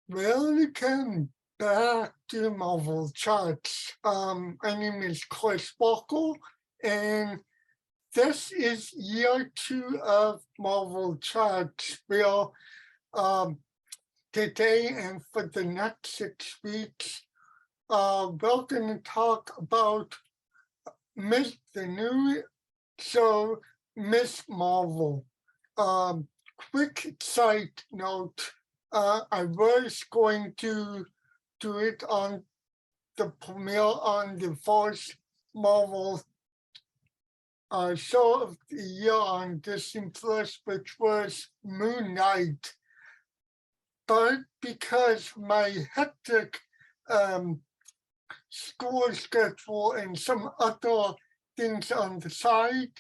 Welcome back to Marvel Chats. My name is Chris Buckle, and this is year 2 of Marvel Chats. Um, today and for the next 6 weeks, we're going to talk about the new show, Miss Marvel. Um, quick side note, I was going to do it on the premiere on the first Marvel show of the year on Disney Plus, which was Moon Knight. But because my hectic school schedule and some other things on the side,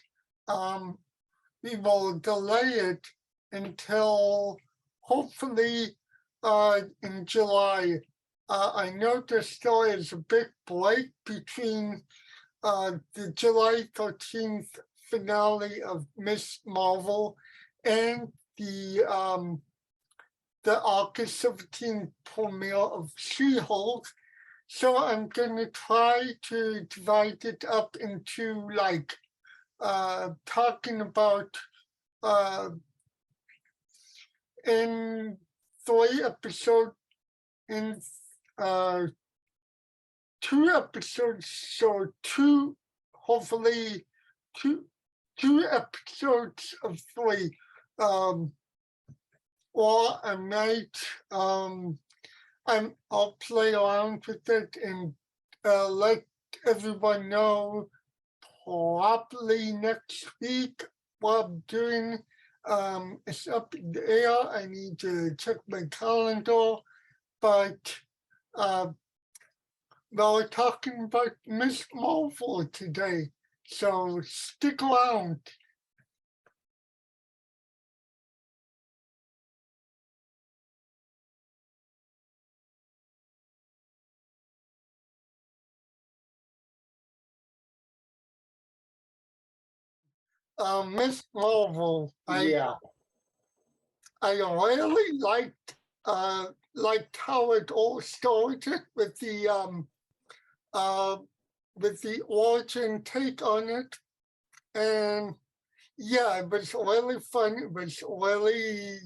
we will delay it until hopefully in July. I noticed there is a big break between the July 13th finale of Miss Marvel and the August 17th premiere of She-Hulk. So I'm gonna try to divide it up into like talking about in 3 episodes in 2 episodes, so hopefully two episodes of 3. Or I might I'll play around with it and let everyone know probably next week what I'm doing. It's up in the air. I need to check my calendar, but we're talking about Miss Marvel today, so stick around. Miss Marvel, Yeah, I really liked how it all started with uh the origin take on it, and yeah, it was really fun. It was really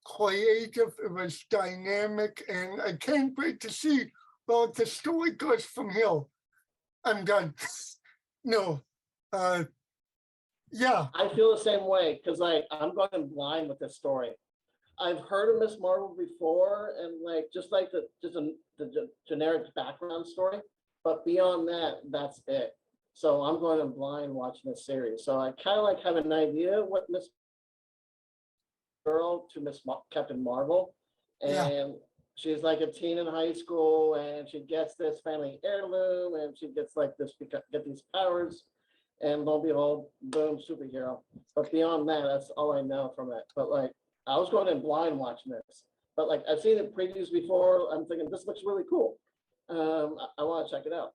creative. It was dynamic, and I can't wait to see where the story goes from here. I'm done. No, uh, yeah, I feel the same way because I'm going blind with this story. I've heard of Miss Marvel before, and just like the generic background story, but beyond that, that's it. So I'm going in blind watching this series. So I kind of have an idea what Miss Girl to Captain Marvel, yeah. and she's like a teen in high school, and she gets this family heirloom, and she gets get these powers, and lo and behold, boom, superhero. But beyond that, that's all I know from it. But I was going in blind watching this, but I've seen the previews before. I'm thinking this looks really cool. I want to check it out.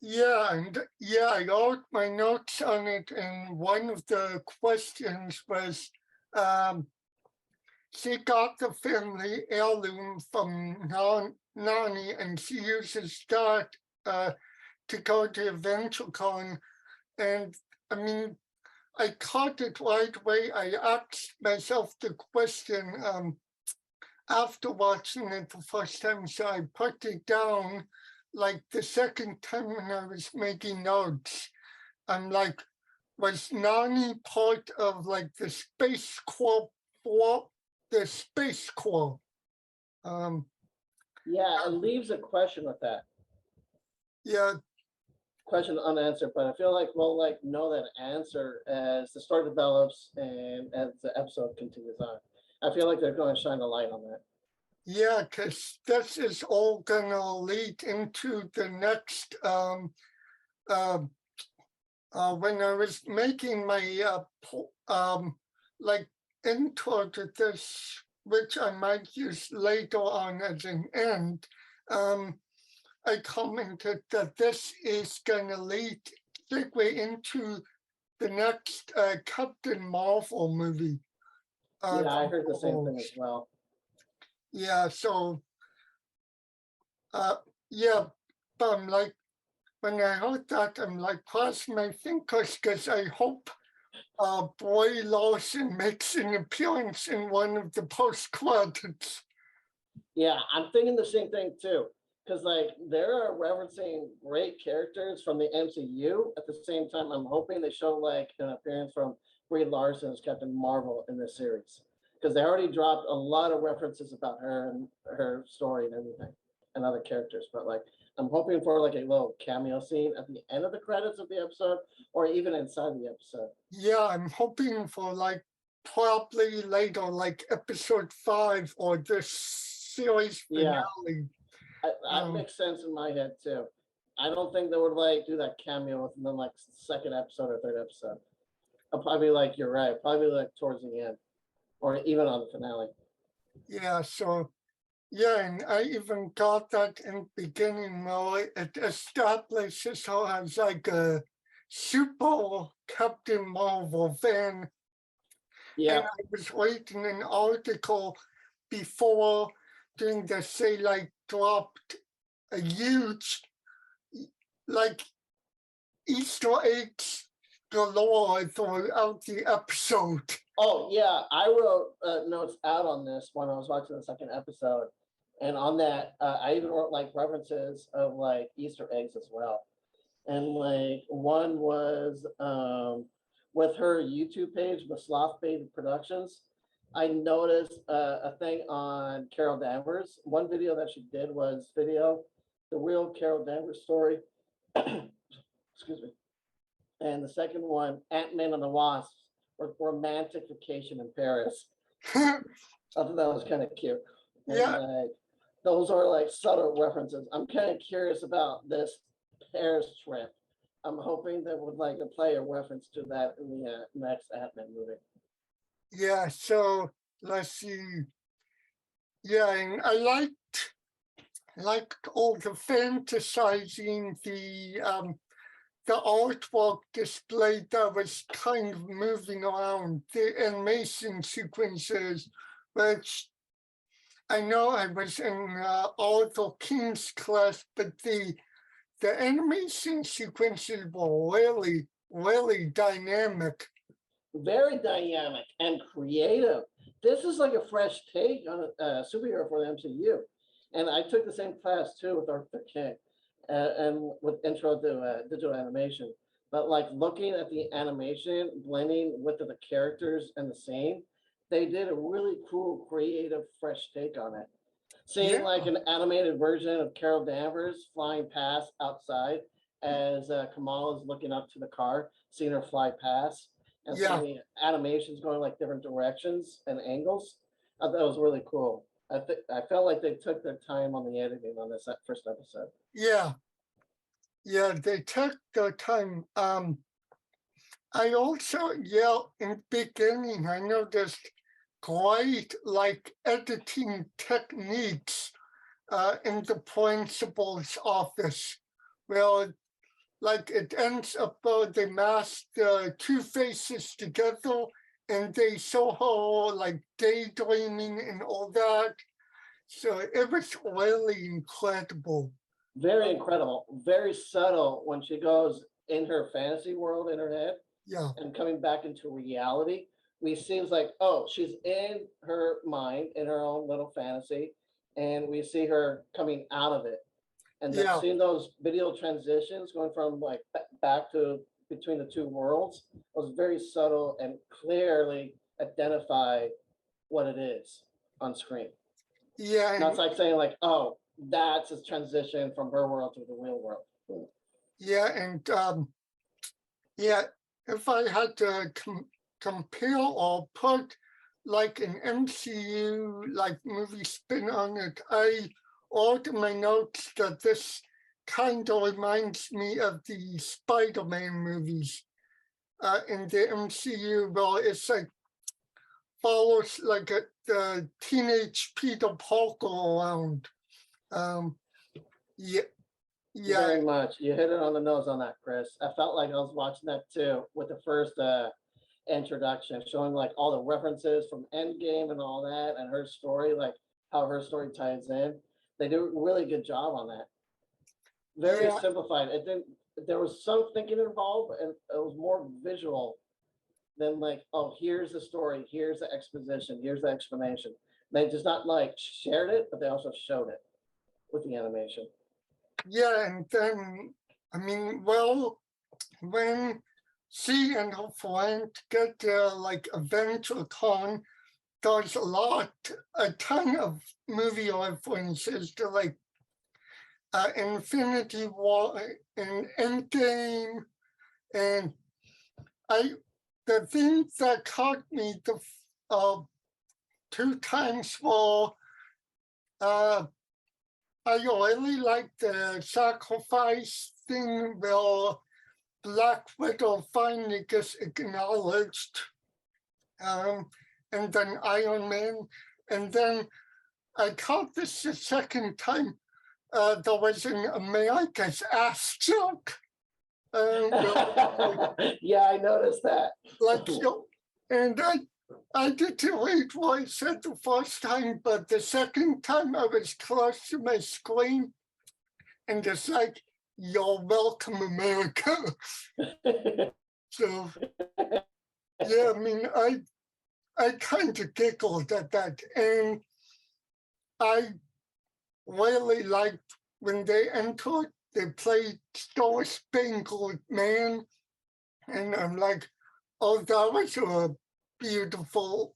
Yeah, and yeah, I wrote my notes on it, and one of the questions was, um, she got the family heirloom from Nani, and she uses that to go to AdventureCon. And I mean, I caught it right away. I asked myself the question after watching it the first time, so I put it down like the second time when I was making notes. I'm like, was Nani part of like the Space Corps for the Space Corps? Um, Yeah, it leaves a question with that yeah, question unanswered, but I feel like we'll know that answer as the story develops and as the episode continues on. I feel like they're going to shine a light on that. yeah, because this is all gonna lead into the next. Uh, when I was making my like intro to this, which I might use later on as an end, I commented that this is going to lead segue into the next Captain Marvel movie. Yeah, I heard the same thing as well. Yeah, so Uh, yeah, but I'm like, when I heard that, I'm like crossing my fingers because I hope Brie Larson makes an appearance in one of the post credits. Yeah, I'm thinking the same thing too. Because like they're referencing great characters from the MCU. At the same time, I'm hoping they show like an appearance from Brie Larson as Captain Marvel in this series. Because they already dropped a lot of references about her and her story and everything and other characters. But like I'm hoping for like a little cameo scene at the end of the credits of the episode or even inside the episode. Yeah, I'm hoping for like probably later, like episode 5 or the series Yeah, finale. that Um, makes sense in my head too. I don't think they would like do that cameo within the like second episode or third episode. I'll probably like you're right, probably like towards the end or even on the finale. yeah, so yeah, and I even got that in beginning where it establishes her as like a super Captain Marvel fan. And Yeah, I was reading an article before doing the say like dropped a huge like Easter eggs galore throughout the episode. oh yeah, I wrote notes out on this when I was watching the second episode, and on that I even wrote like references of like Easter eggs as well. And like one was with her YouTube page, the Sloth Baby Productions. I noticed a thing on Carol Danvers. One video that she did was video the real Carol Danvers story. Excuse me. And the second one, Ant-Man and the Wasp, romantic vacation in Paris. I thought that was kind of cute. And Yeah, like those are like subtle references. I'm kind of curious about this Paris trip. I'm hoping they would like to play a reference to that in the next Ant-Man movie. yeah, so let's see. Yeah, and I liked all the fantasizing, the artwork display that was kind of moving around, the animation sequences, which I know I was in Arthur King's class, but the animation sequences were really, really dynamic. Very dynamic and creative. This is like a fresh take on a superhero for the MCU. And I took the same class too with Arthur King and with intro to digital animation. But like looking at the animation, blending with the characters and the scene, they did a really cool, creative, fresh take on it. Seeing Yeah, like an animated version of Carol Danvers flying past outside as Kamala is looking up to the car, seeing her fly past, and seeing yeah, the animations going like different directions and angles. I thought that was really cool. I felt like they took their time on the editing on this first episode. yeah, yeah, they took their time. I also, yeah, in beginning, I noticed great like editing techniques in the principal's office, where like it ends up they mask the two faces together and they show her like daydreaming and all that. So it was really incredible. Very incredible, very subtle when she goes in her fantasy world in her head Yeah, and coming back into reality. We seems like, oh, she's in her mind in her own little fantasy, and we see her coming out of it. And then yeah, seeing those video transitions going from like back to between the two worlds was very subtle and clearly identify what it is on screen. yeah, Not and like saying like, oh, that's a transition from her world to the real world. yeah, and yeah. If I had to compare or put like an MCU like movie spin on it, I wrote in my notes that this kind of reminds me of the Spider-Man movies in the MCU, where it's like follows like the teenage Peter Parker around. Um, yeah, yeah, Very much. You hit it on the nose on that, Chris. I felt like I was watching that too with the first introduction, showing like all the references from Endgame and all that, and her story, like how her story ties in. They did a really good job on that. Very Yeah. simplified. It didn't. There was some thinking involved, and it was more visual than like, oh, here's the story, here's the exposition, here's the explanation. They just not like shared it, but they also showed it with the animation. Yeah, and then I mean, well, when she and her friend get there, like Adventure Con, there's a ton of movie references to like Infinity War and Endgame, and the things that caught me the two times were I really like the sacrifice thing where Black Widow finally gets acknowledged, and then Iron Man, and then I caught this the second time. There was an America's ass joke. Yeah, I noticed that. Like, and I did too read what I said the first time, but the second time I was close to my screen and it's like, you're welcome, America. So, yeah, I mean, I kind of giggled at that. And I really liked when they entered, they played Star Spangled Man. And I'm like, oh, that was a beautiful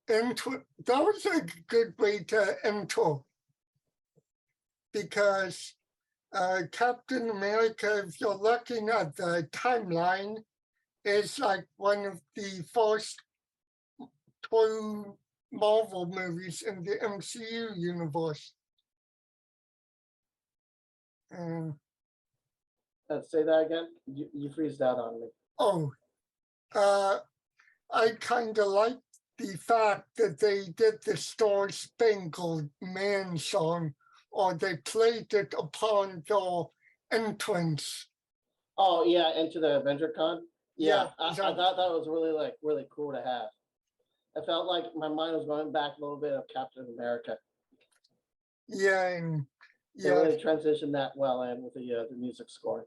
enter. That was a good way to enter because Captain America, if you're looking at the timeline, is like one of the first two Marvel movies in the MCU universe. And Say that again. You freezed out on me. oh, I kind of like the fact that they did the Star Spangled Man song, or they played it upon their entrance. Oh yeah, into the Avenger Con. Yeah, Yeah, I thought that was really cool to have. I felt like my mind was going back a little bit of Captain America. Yeah, and They yeah, really transitioned that well in with the music score.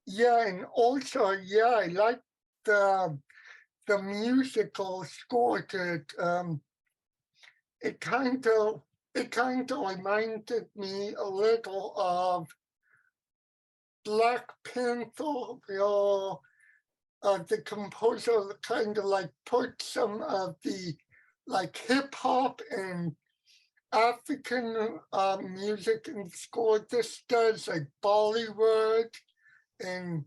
yeah, and also yeah, I like the the musical score to it. It kind of reminded me a little of Black Panther, where the composer kind of like put some of the like hip hop and African music in the score. This does like Bollywood and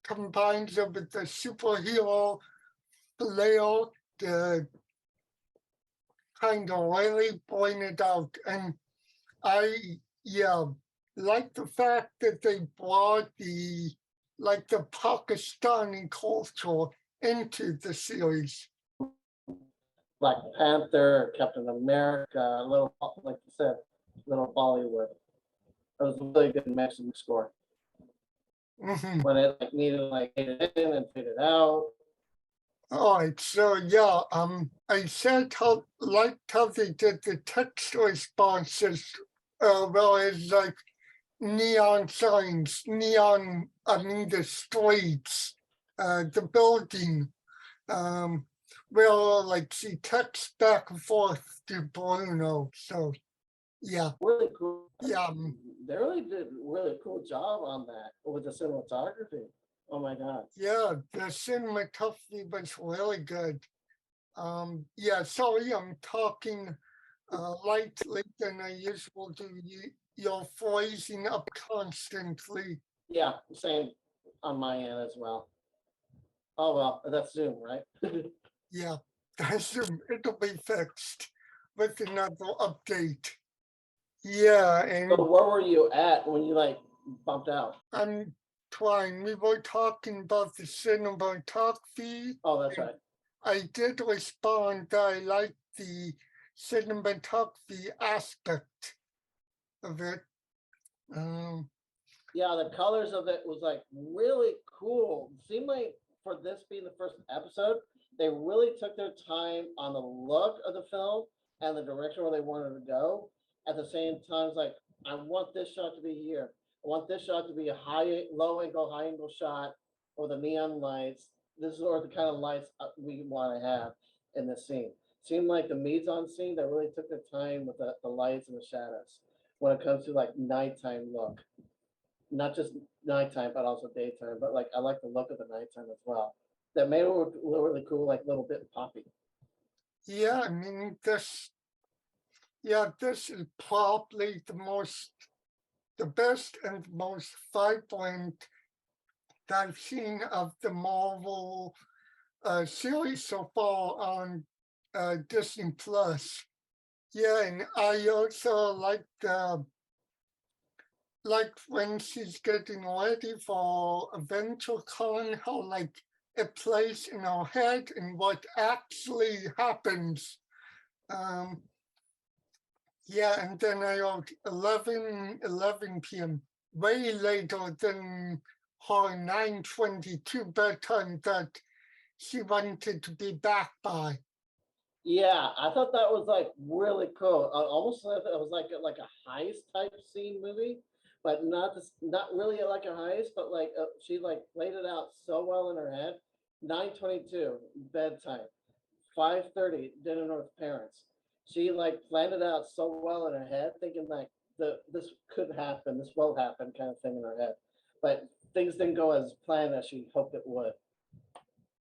combines it with the superhero flair to kind of really point it out. And yeah, like the fact that they brought the like the Pakistani culture into the series. Black Panther, Captain America, a little like you said, little Bollywood. It was a really good mix in the score. Mhm. When it like needed like fade in and fade it out. All right, so yeah, I said how liked how they did the text responses, well, it's like neon signs, neon, I mean the streets, the building, well, like she texts back and forth to Bruno. So yeah, Really cool. yeah, They really did a really cool job on that with the cinematography. Oh my god. yeah, the cinematography was really good. Yeah, sorry, I'm talking lightly than I usually do. You're freezing up constantly. Yeah, same on my end as well. Oh well, that's Zoom, right? Yeah, it'll be fixed with another update. Yeah, So and where were you at when you like bumped out? I'm trying. We were talking about the cinematography. Oh, that's right. I did respond that I like the cinematography aspect of it. Um, Yeah, the colors of it was like really cool. It seemed like for this being the first episode, they really took their time on the look of the film and the direction where they wanted to go. at the same time, it's like, I want this shot to be here. I want this shot to be a low angle, high angle shot, or the neon lights. This is or the kind of lights we want to have in the scene. Seemed like the Meads on scene that really took their time with the lights and the shadows when it comes to like nighttime look. Not just nighttime, but also daytime. But like I like the look of the nighttime as well. That made it look really cool, like a little bit poppy. Yeah, I mean this. Yeah, this is probably the best and most vibrant that I've seen of the Marvel series so far on Disney Plus. Yeah, and I also like when she's getting ready for AdventureCon, how like it plays in her head and what actually happens. Um, yeah, and then I wrote 11 p.m. way later than her 9:22 bedtime that she wanted to be back by. Yeah, I thought that was like really cool. Almost like it was like a heist type scene movie, but not really like a heist, but like she like played it out so well in her head. 9:22 bedtime, 5:30 dinner with parents. She like planned it out so well in her head, thinking like this could happen, this will happen, kind of thing in her head. But things didn't go as planned as she hoped it would.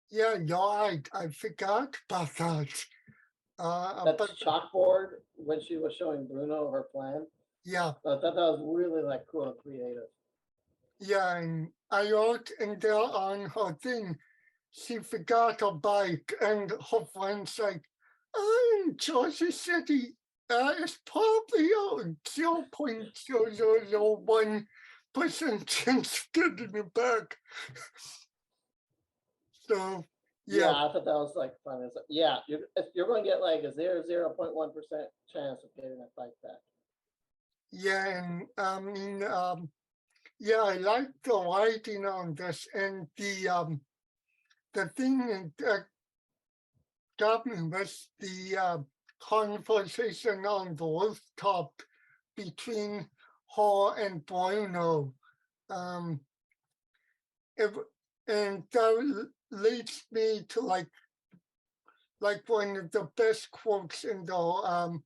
Yeah, you're right. I forgot about that. That But chalkboard when she was showing Bruno her plan. yeah, I thought that was really like cool and creative. yeah, and I wrote in there on her thing, she forgot her bike, and her friend's like, in Jersey City, it's probably a 0.0001% chance of getting it back. So, Yeah, yeah, I thought that was like fun. It's like, yeah, you're going to get like a 0.1% chance of getting that bike back. yeah, and I mean, yeah, I like the writing on this, and the thing that got me was the conversation on the rooftop between her and Bruno. Um, it, and that leads me to like one of the best quotes in the.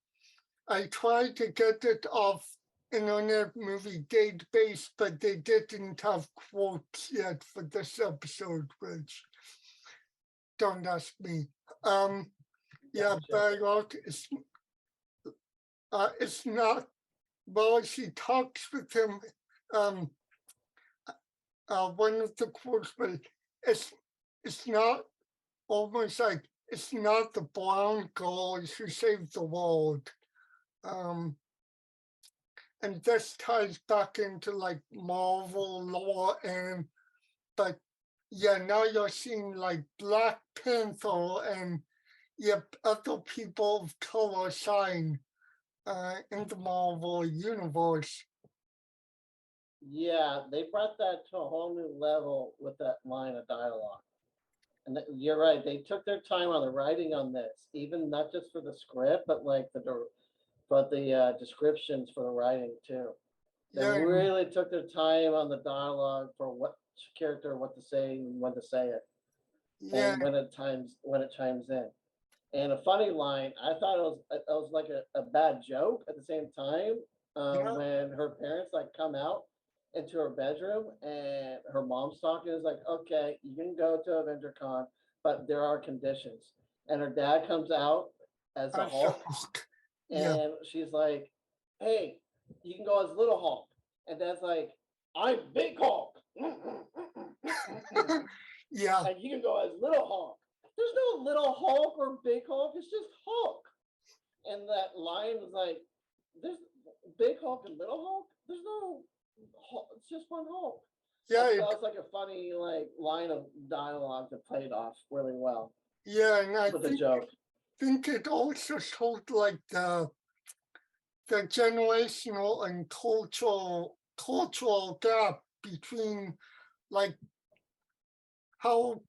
I tried to get it off Internet Movie Database, but they didn't have quotes yet for this episode, which don't ask me. Yeah, Gotcha. but I wrote it's not. Well, she talks with him. Um, one of the quotes, but it's it's not almost like it's not the brown girls who saved the world. Um, and this ties back into like Marvel lore, and but yeah, now you're seeing like Black Panther and yep, other people of color shine in the Marvel universe. Yeah, they brought that to a whole new level with that line of dialogue. And you're right, they took their time on the writing on this, even not just for the script, but like the descriptions for the writing too. They Yeah, and, really took their time on the dialogue for what character, what to say, and when to say it, yeah, and when it chimes in. And a funny line, I thought it was like a bad joke at the same time. yeah, When her parents like come out into her bedroom and her mom's talking, is like, okay, you can go to AvengerCon, but there are conditions. And her dad comes out as the I saw. Hulk, Yeah, and she's like, hey, you can go as Little Hulk. And Dad's like, I'm Big Hulk. yeah, And you can go as Little Hulk. There's no Little Hulk or Big Hulk. It's just Hulk. And that line was like, there's Big Hulk and Little Hulk. There's no Hulk. It's just one Hulk. yeah, That was like a funny like line of dialogue that played off really well yeah, and I with the joke. think it also showed like the generational and cultural gap between like how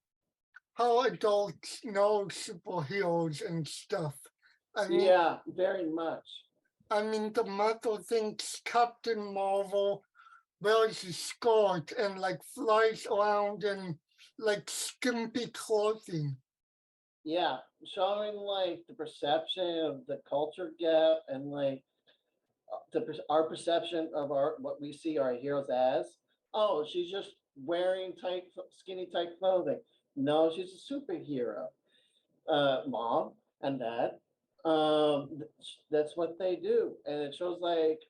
adults know superheroes and stuff. I mean, Yeah, very much. I mean, the mother thinks Captain Marvel wears a skirt and like flies around in like skimpy clothing. Yeah, showing like the perception of the culture gap and like our perception of our what we see our heroes as. Oh, she's just wearing tight, skinny tight clothing. No, she's a superhero. Mom and dad. That's what they do, and it shows like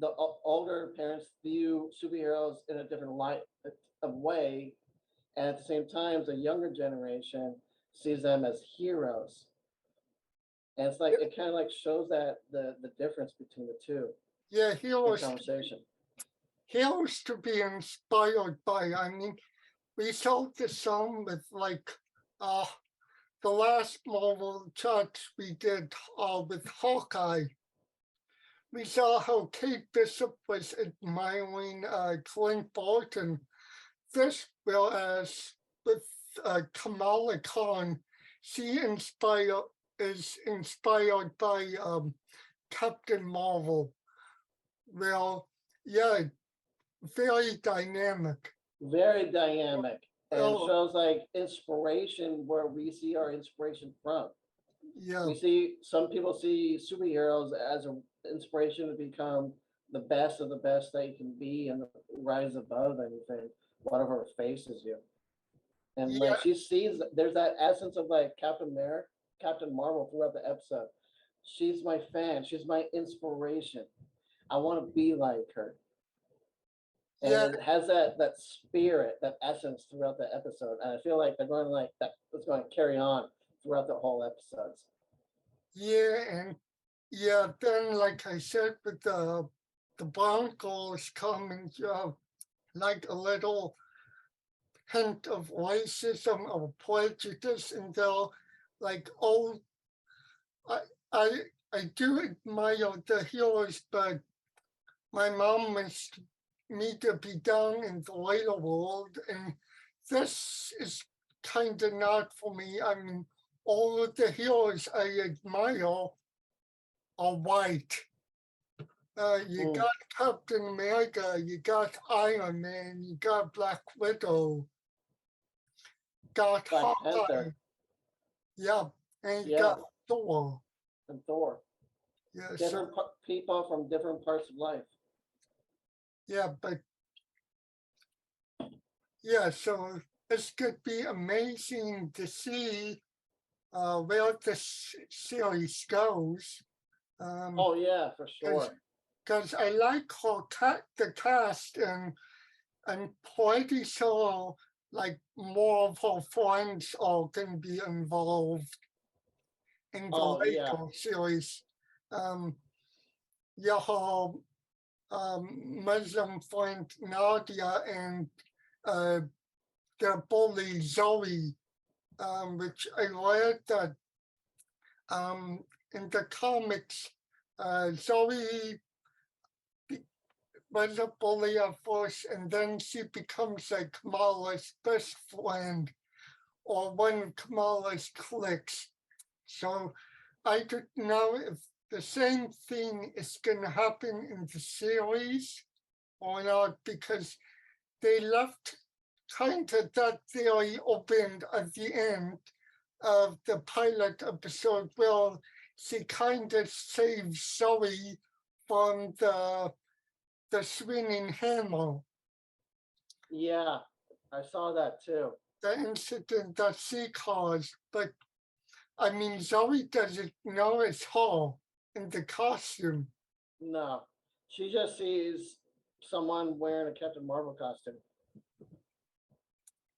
the older parents view superheroes in a different light of way, and at the same time, the younger generation sees them as heroes. And it's like it kind of like shows that the difference between the two Yeah, in conversation. heroes to be inspired by. I mean, we saw the song with like uh the last Marvel chat we did with Hawkeye. We saw how Kate Bishop was admiring Clint Barton. This, whereas with Kamala Khan, she is inspired by Captain Marvel. Well, yeah, very dynamic. Very dynamic, and Oh, shows like inspiration where we see our inspiration from. yeah, We see some people see superheroes as an inspiration to become the best of the best that you can be and rise above anything, whatever faces you. And like yeah, she sees there's that essence of like Captain America, Captain Marvel throughout the episode. She's my fan, she's my inspiration. I want to be like her. And yeah, it has that spirit, that essence throughout the episode. And I feel like they're going to like that it's going to carry on throughout the whole episodes. yeah, and yeah. Then, like I said, with the Broncos coming, like a little hint of racism or prejudice in there. Like, oh, I, I, I do admire the heroes, but my mom wants me to be down in the later world, and this is kind of not for me. I mean, all of the heroes I admire are white. You Mm, got Captain America, you got Iron Man, you got Black Widow, got Black Hawkeye, Panther, yeah, and you yeah, got Thor. and Thor. Yeah, so Different people from different parts of life. yeah, but yeah, so this could be amazing to see where this series goes. Um, Oh yeah, for because sure. because I like how the cast and pretty sure like more of her friends are gonna be involved in the Oh yeah, later series. Um, yeah, her Muslim friend Nadia and uh, the bully Zoe, which I read that um, in the comics, Zoe was a bully at first, and then she becomes like Kamala's best friend or one of Kamala's cliques. So I don't know if the same thing is going to happen in the series or not because they left kind of that theory opened at the end of the pilot episode where she kind of saves Zoe from the swinging hammer, yeah. I saw that too. the incident that she caused. But I mean, Zoe doesn't know it's her in the costume. No, she just sees someone wearing a Captain Marvel costume.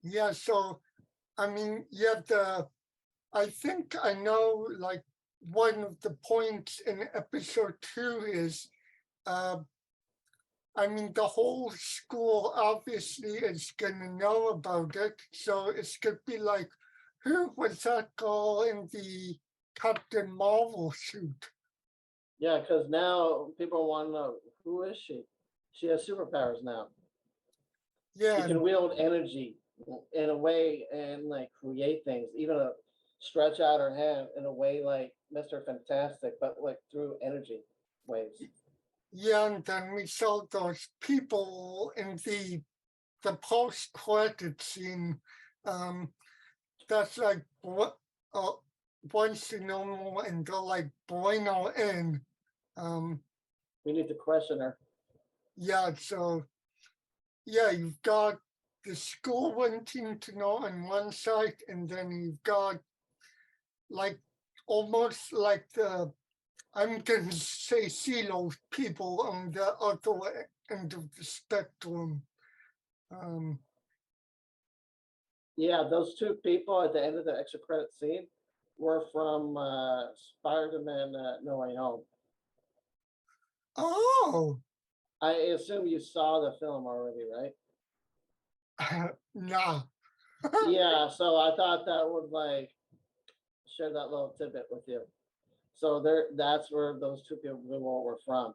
Yeah, so I mean, yeah, I think I know like one of the points in episode 2 is uh I mean the whole school obviously is gonna know about it. So it's gonna be like, who was that girl in the Captain Marvel suit? Yeah, because now people want to know who is she. She has superpowers now. She Yeah, can wield energy in a way and like create things, even stretch out her hand in a way like Mr. Fantastic, but like through energy. ways. Yeah, and then we saw those people in the post-credit scene. That's like what once you know and go like bueno in. We need to question her. Yeah, so yeah, you've got the school wanting to know on one side, and then you've got like almost like the I'm gonna say CeeLo people on the other end of the spectrum. Um, Yeah, those two people at the end of the extra credit scene were from Spider-Man No Way Home. oh, I assume you saw the film already, right? nah. Yeah, so I thought that would like share that little tidbit with you. So that's where those two people were from.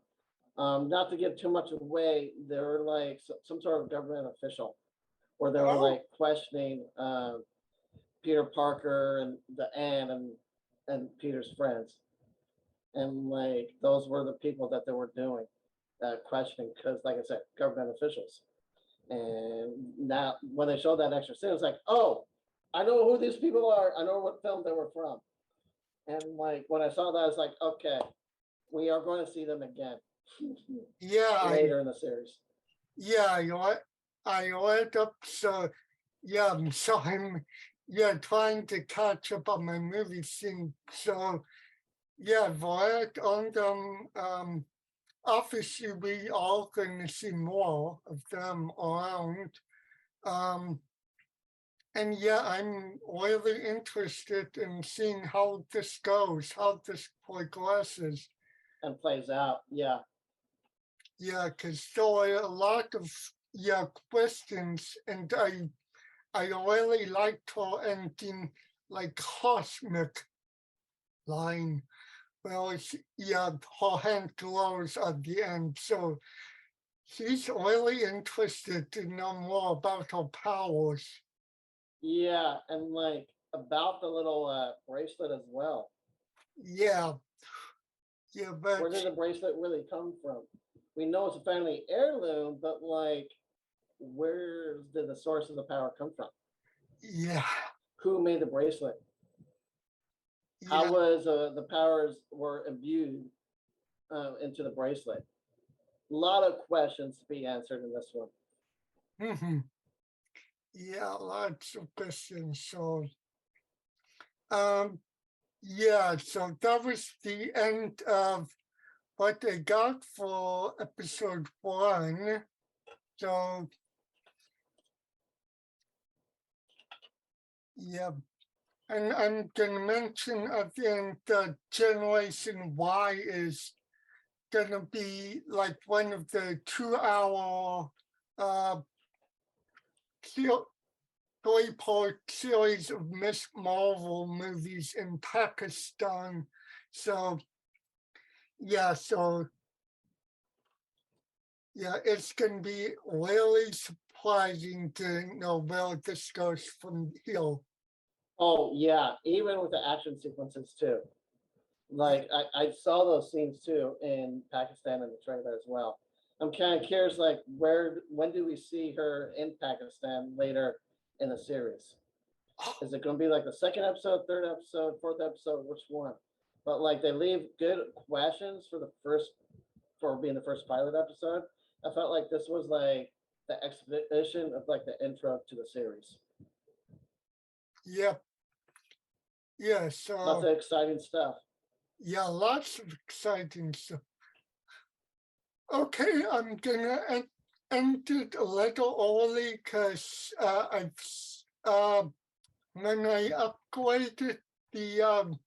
Not to give too much away, they were like some sort of government official, where they were Oh, like questioning Peter Parker and the Anne and Peter's friends, and like those were the people that they were doing questioning because, like I said, government officials. And now when they showed that extra scene, it's like, oh, I know who these people are. I know what film they were from. And like when I saw that, I was like, okay, we are going to see them again yeah, later in the series. yeah, I read up, so yeah, so I'm yeah trying to catch up on my movie scene. So yeah, right on them. Obviously, we are going to see more of them around. Um, and yeah, I'm really interested in seeing how this goes, how this progresses. And plays out. Yeah. Yeah, because there are a lot of yeah questions, and I really liked her ending like cosmic line. Well, it's, yeah, her hand glows at the end, so she's really interested to know more about her powers. Yeah, and like about the little bracelet as well. Yeah, yeah, Where but did the bracelet really come from? We know it's a family heirloom, but like, where did the source of the power come from? yeah, Who made the bracelet? How yeah, was the powers were imbued into the bracelet? A lot of questions to be answered in this one. mhm, yeah, lots of questions. So, yeah, so that was the end of what I got for episode 1. So, yeah, and I'm gonna mention at the end that Generation Y is gonna be like one of the 2-hour uh 3-part series of Miss Marvel movies in Pakistan. So yeah, so yeah, it's gonna be really surprising to know where this goes from here. Oh yeah, even with the action sequences too. Like I saw those scenes too in Pakistan in the trailer as well. I'm kind of curious, like when do we see her in Pakistan later in the series? Is it going to be like the second episode, third episode, fourth episode? Which one? But like they leave good questions for the first for being the first pilot episode. I felt like this was like the exhibition of like the intro to the series. Yep. Yeah, Lots so of exciting stuff. yeah, lots of exciting stuff. Okay, I'm gonna end it a little early because when I upgraded the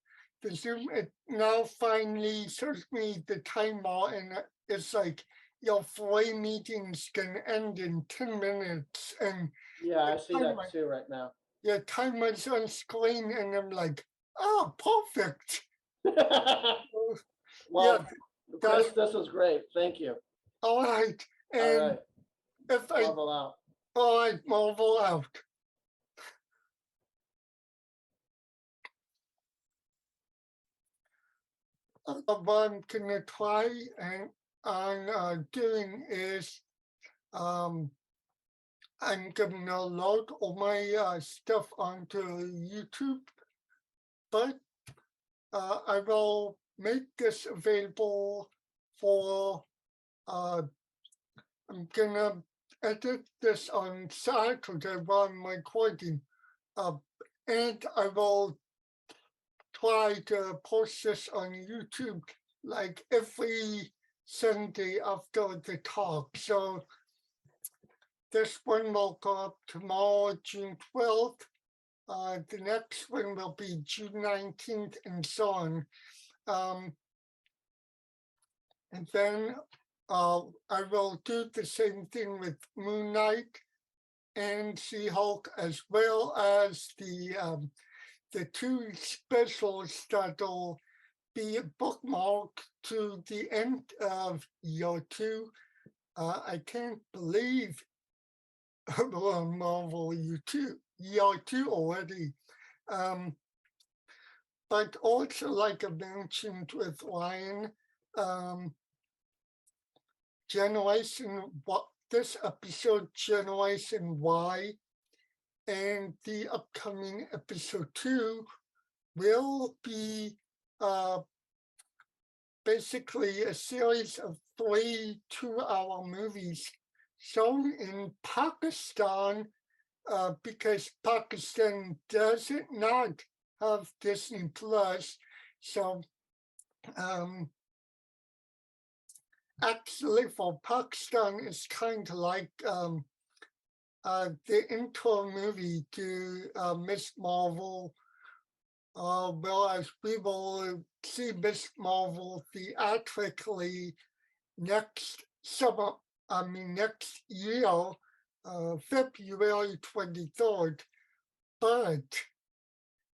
Zoom, it now finally shows me the timer, and it's like your 3 meetings can end in 10 minutes, and Yeah, I see that timer, too right now. your timer's on screen, and I'm like, oh, perfect. Yeah, Well, that's Chris, this was great. Thank you. all right. All And right, if I, Marvel out. all right, Marvel out. what I'm gonna try and on doing is um, I'm gonna load all my stuff onto YouTube, but I will make this available for uh, I'm gonna edit this on Saturday while I'm recording, uh, and I will try to post this on YouTube like every Sunday after the talk. So this one will go up tomorrow, June 12th. The next one will be June 19th and so on. And then I will do the same thing with Moon Knight and She-Hulk, as well as the two specials that'll be bookmarked to the end of year two. I can't believe we're on Marvel year two already. But also, like I mentioned with Ryan, Generation what this episode Generation Y and the upcoming episode 2 will be basically a series of 3 2-hour movies shown in Pakistan because Pakistan does not have Disney Plus. So actually for Pakistan, it's kind of like the intro movie to Miss Marvel, whereas we will see Miss Marvel theatrically next summer, next year, February 23rd, but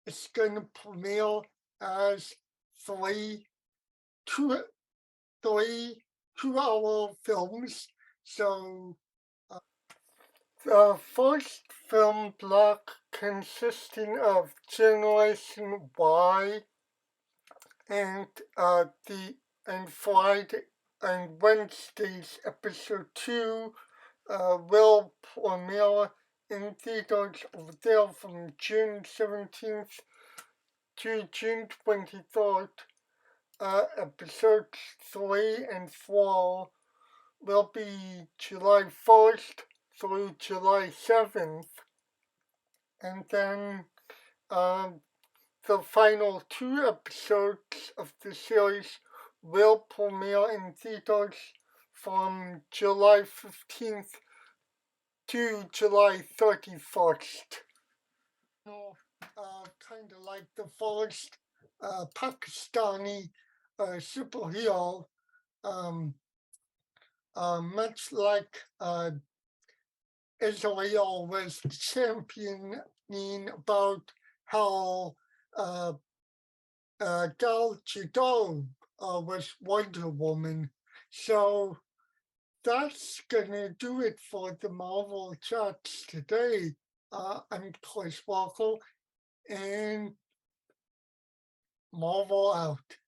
it's going to premiere as two 2-hour films. So the first film block consisting of Generation Y and Friday and Wednesday's episode 2 will premiere in theaters over there from June 17th to June 23rd. Episodes 3 and 4 will be July 1st through July 7th. And then the final 2 episodes of the series will premiere in theaters from July 15th to July 31st. Kind of like the first Pakistani superhero, much like Israel was championing about how Gal Gadot was Wonder Woman. So that's gonna do it for the Marvel Chats today. I'm Chris Walker, and Marvel out.